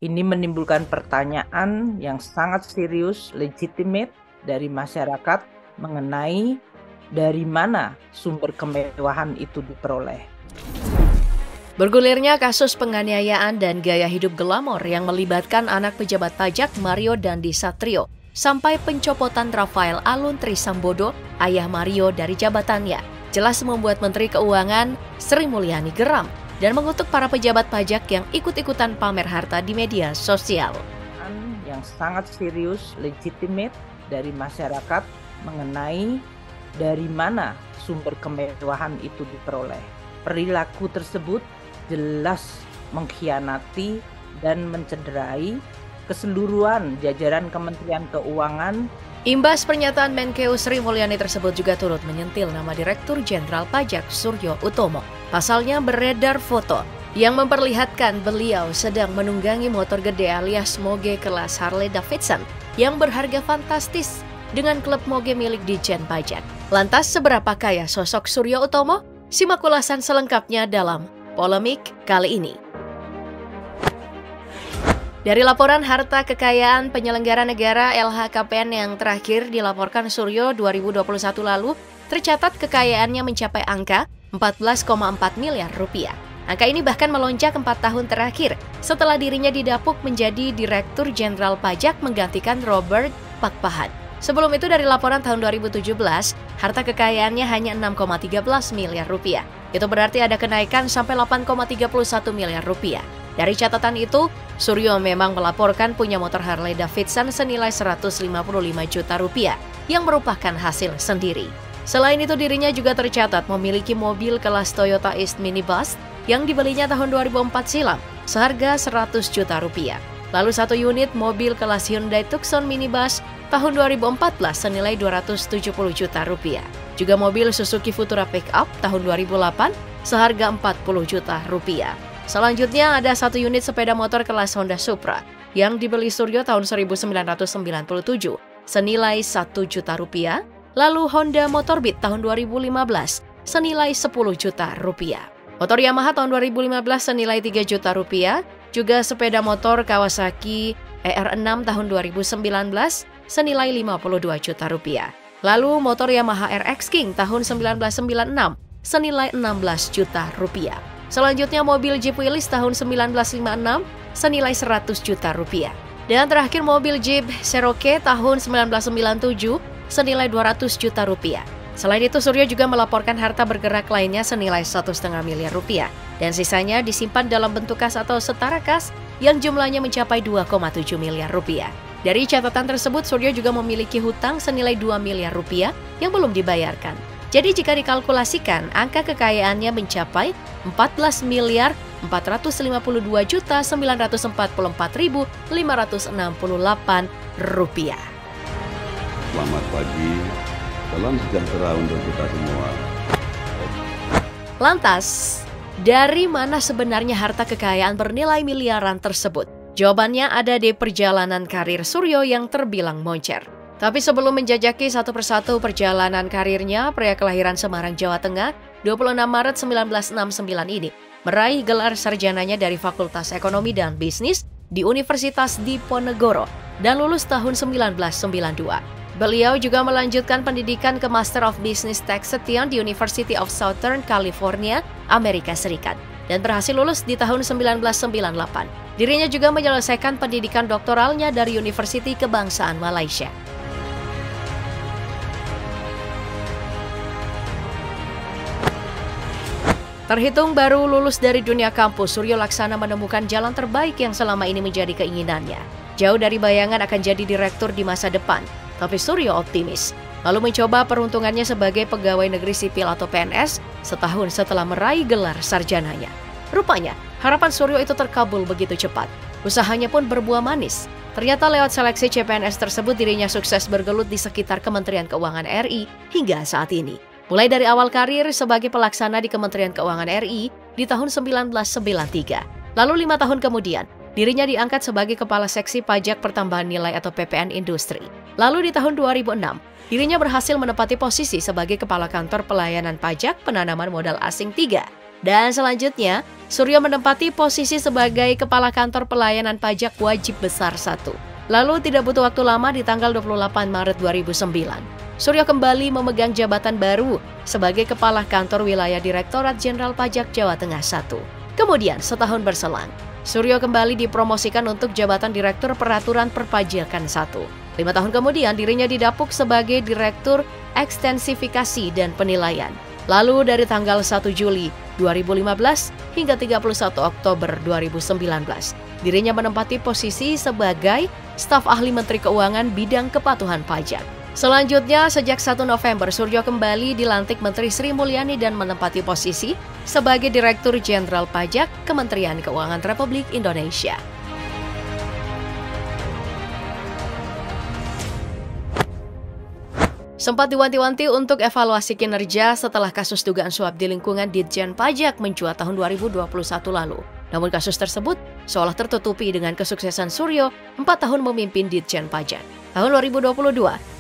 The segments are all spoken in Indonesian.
Ini menimbulkan pertanyaan yang sangat serius, legitimate dari masyarakat mengenai dari mana sumber kemewahan itu diperoleh. Bergulirnya kasus penganiayaan dan gaya hidup glamor yang melibatkan anak pejabat pajak Mario Dandi Satrio sampai pencopotan Rafael Alun Trisambodo, ayah Mario dari jabatannya, jelas membuat Menteri Keuangan Sri Mulyani geram dan mengutuk para pejabat pajak yang ikut-ikutan pamer harta di media sosial. Yang sangat serius, legitimate dari masyarakat mengenai dari mana sumber kemewahan itu diperoleh. Perilaku tersebut jelas mengkhianati dan mencederai keseluruhan jajaran Kementerian Keuangan. Imbas pernyataan Menkeu Sri Mulyani tersebut juga turut menyentil nama Direktur Jenderal Pajak Suryo Utomo. Pasalnya beredar foto yang memperlihatkan beliau sedang menunggangi motor gede alias moge kelas Harley Davidson yang berharga fantastis dengan klub moge milik Ditjen Pajak. Lantas seberapa kaya sosok Suryo Utomo? Simak ulasan selengkapnya dalam polemik kali ini. Dari laporan harta kekayaan penyelenggara negara LHKPN yang terakhir dilaporkan Suryo 2021 lalu, tercatat kekayaannya mencapai angka 14,4 miliar rupiah. Angka ini bahkan melonjak 4 tahun terakhir setelah dirinya didapuk menjadi Direktur Jenderal Pajak menggantikan Robert Pakpahan. Sebelum itu dari laporan tahun 2017, harta kekayaannya hanya 6,13 miliar rupiah. Itu berarti ada kenaikan sampai 8,31 miliar rupiah. Dari catatan itu, Suryo memang melaporkan punya motor Harley Davidson senilai 155 juta rupiah yang merupakan hasil sendiri. Selain itu dirinya juga tercatat memiliki mobil kelas Toyota East Minibus yang dibelinya tahun 2004 silam seharga 100 juta rupiah. Lalu satu unit mobil kelas Hyundai Tucson Minibus tahun 2014 senilai 270 juta rupiah. Juga mobil Suzuki Futura Pickup tahun 2008 seharga 40 juta rupiah. Selanjutnya ada satu unit sepeda motor kelas Honda Supra yang dibeli Suryo tahun 1997 senilai 1 juta rupiah. Lalu Honda Motorbit tahun 2015 senilai 10 juta rupiah. Motor Yamaha tahun 2015 senilai 3 juta rupiah. Juga sepeda motor Kawasaki ER6 tahun 2019 senilai 52 juta rupiah. Lalu motor Yamaha RX King tahun 1996 senilai 16 juta rupiah. Selanjutnya mobil Jeep Willys tahun 1956 senilai 100 juta rupiah. Dan terakhir mobil Jeep Cherokee tahun 1997 senilai 200 juta rupiah. Selain itu Suryo juga melaporkan harta bergerak lainnya senilai 1,5 miliar rupiah. Dan sisanya disimpan dalam bentuk kas atau setara kas yang jumlahnya mencapai 2,7 miliar rupiah. Dari catatan tersebut Suryo juga memiliki hutang senilai 2 miliar rupiah yang belum dibayarkan. Jadi jika dikalkulasikan, angka kekayaannya mencapai 14 miliar 452 juta 944.568 rupiah. Selamat pagi, salam sejahtera untuk kita semua. Lantas, dari mana sebenarnya harta kekayaan bernilai miliaran tersebut? Jawabannya ada di perjalanan karir Suryo yang terbilang moncer. Tapi sebelum menjajaki satu persatu perjalanan karirnya, pria kelahiran Semarang, Jawa Tengah, 26 Maret 1969 ini, meraih gelar sarjananya dari Fakultas Ekonomi dan Bisnis di Universitas Diponegoro dan lulus tahun 1992. Beliau juga melanjutkan pendidikan ke Master of Business Taxation di University of Southern California, Amerika Serikat, dan berhasil lulus di tahun 1998. Dirinya juga menyelesaikan pendidikan doktoralnya dari Universiti Kebangsaan Malaysia. Terhitung baru lulus dari dunia kampus, Suryo Laksana menemukan jalan terbaik yang selama ini menjadi keinginannya. Jauh dari bayangan akan jadi direktur di masa depan, tapi Suryo optimis. Lalu mencoba peruntungannya sebagai pegawai negeri sipil atau PNS setahun setelah meraih gelar sarjananya. Rupanya, harapan Suryo itu terkabul begitu cepat. Usahanya pun berbuah manis. Ternyata lewat seleksi CPNS tersebut dirinya sukses bergelut di sekitar Kementerian Keuangan RI hingga saat ini. Mulai dari awal karir sebagai pelaksana di Kementerian Keuangan RI di tahun 1993. Lalu 5 tahun kemudian, dirinya diangkat sebagai Kepala Seksi Pajak Pertambahan Nilai atau PPN Industri. Lalu di tahun 2006, dirinya berhasil menempati posisi sebagai Kepala Kantor Pelayanan Pajak Penanaman Modal Asing 3. Dan selanjutnya, Suryo menempati posisi sebagai Kepala Kantor Pelayanan Pajak Wajib Besar 1. Lalu tidak butuh waktu lama di tanggal 28 Maret 2009, Suryo kembali memegang jabatan baru sebagai Kepala Kantor Wilayah Direktorat Jenderal Pajak Jawa Tengah 1. Kemudian setahun berselang, Suryo kembali dipromosikan untuk jabatan Direktur Peraturan Perpajakan 1. 5 tahun kemudian dirinya didapuk sebagai Direktur Ekstensifikasi dan Penilaian. Lalu dari tanggal 1 Juli 2015 hingga 31 Oktober 2019, dirinya menempati posisi sebagai staf ahli Menteri Keuangan bidang kepatuhan pajak. Selanjutnya, sejak 1 November, Suryo kembali dilantik Menteri Sri Mulyani dan menempati posisi sebagai Direktur Jenderal Pajak Kementerian Keuangan Republik Indonesia. Sempat diwanti-wanti untuk evaluasi kinerja setelah kasus dugaan suap di lingkungan Ditjen Pajak mencuat tahun 2021 lalu. Namun kasus tersebut seolah tertutupi dengan kesuksesan Suryo 4 tahun memimpin Ditjen Pajak. Tahun 2022,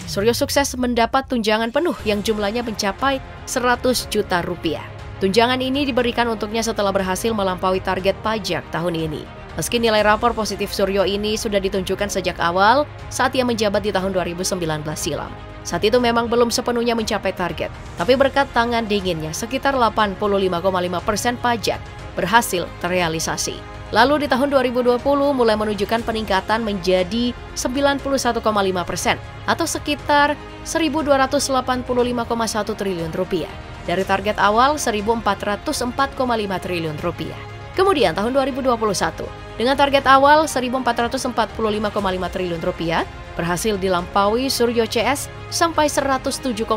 Suryo sukses mendapat tunjangan penuh yang jumlahnya mencapai 100 juta rupiah. Tunjangan ini diberikan untuknya setelah berhasil melampaui target pajak tahun ini. Meski nilai rapor positif Suryo ini sudah ditunjukkan sejak awal saat ia menjabat di tahun 2019 silam. Saat itu memang belum sepenuhnya mencapai target, tapi berkat tangan dinginnya sekitar 85,5% pajak berhasil terrealisasi. Lalu di tahun 2020 mulai menunjukkan peningkatan menjadi 91,5% atau sekitar 1.285,1 triliun rupiah dari target awal 1.404,5 triliun rupiah. Kemudian tahun 2021 dengan target awal 1.445,5 triliun rupiah berhasil dilampaui Suryo CS sampai 107,2%.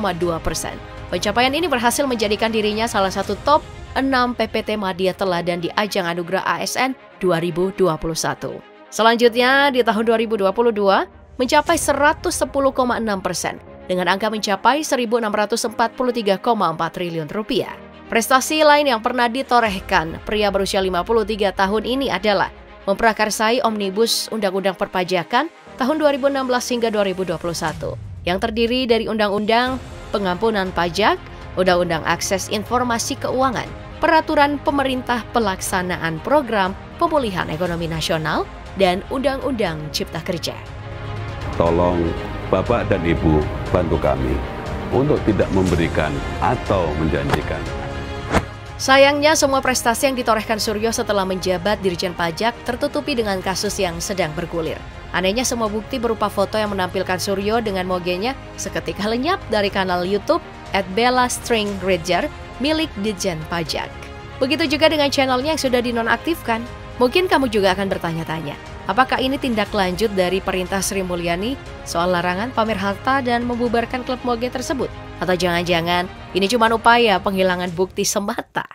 Pencapaian ini berhasil menjadikan dirinya salah satu top 6 PPT Madya Teladan di ajang Anugerah ASN 2021. Selanjutnya di tahun 2022 mencapai 110,6% dengan angka mencapai 1.643,4 triliun rupiah. Prestasi lain yang pernah ditorehkan pria berusia 53 tahun ini adalah memprakarsai Omnibus Undang-Undang Perpajakan tahun 2016 hingga 2021 yang terdiri dari Undang-Undang Pengampunan Pajak, Undang-Undang Akses Informasi Keuangan, Peraturan Pemerintah Pelaksanaan Program Pemulihan Ekonomi Nasional, dan Undang-Undang Cipta Kerja. Tolong Bapak dan Ibu bantu kami untuk tidak memberikan atau menjanjikan. Sayangnya semua prestasi yang ditorehkan Suryo setelah menjabat Dirjen Pajak tertutupi dengan kasus yang sedang bergulir. Anehnya semua bukti berupa foto yang menampilkan Suryo dengan mogenya seketika lenyap dari kanal YouTube @bella_string_redjar milik Ditjen Pajak. Begitu juga dengan channelnya yang sudah dinonaktifkan. Mungkin kamu juga akan bertanya-tanya, apakah ini tindak lanjut dari perintah Sri Mulyani soal larangan pamer harta dan membubarkan klub moge tersebut? Atau jangan-jangan ini cuma upaya penghilangan bukti semata?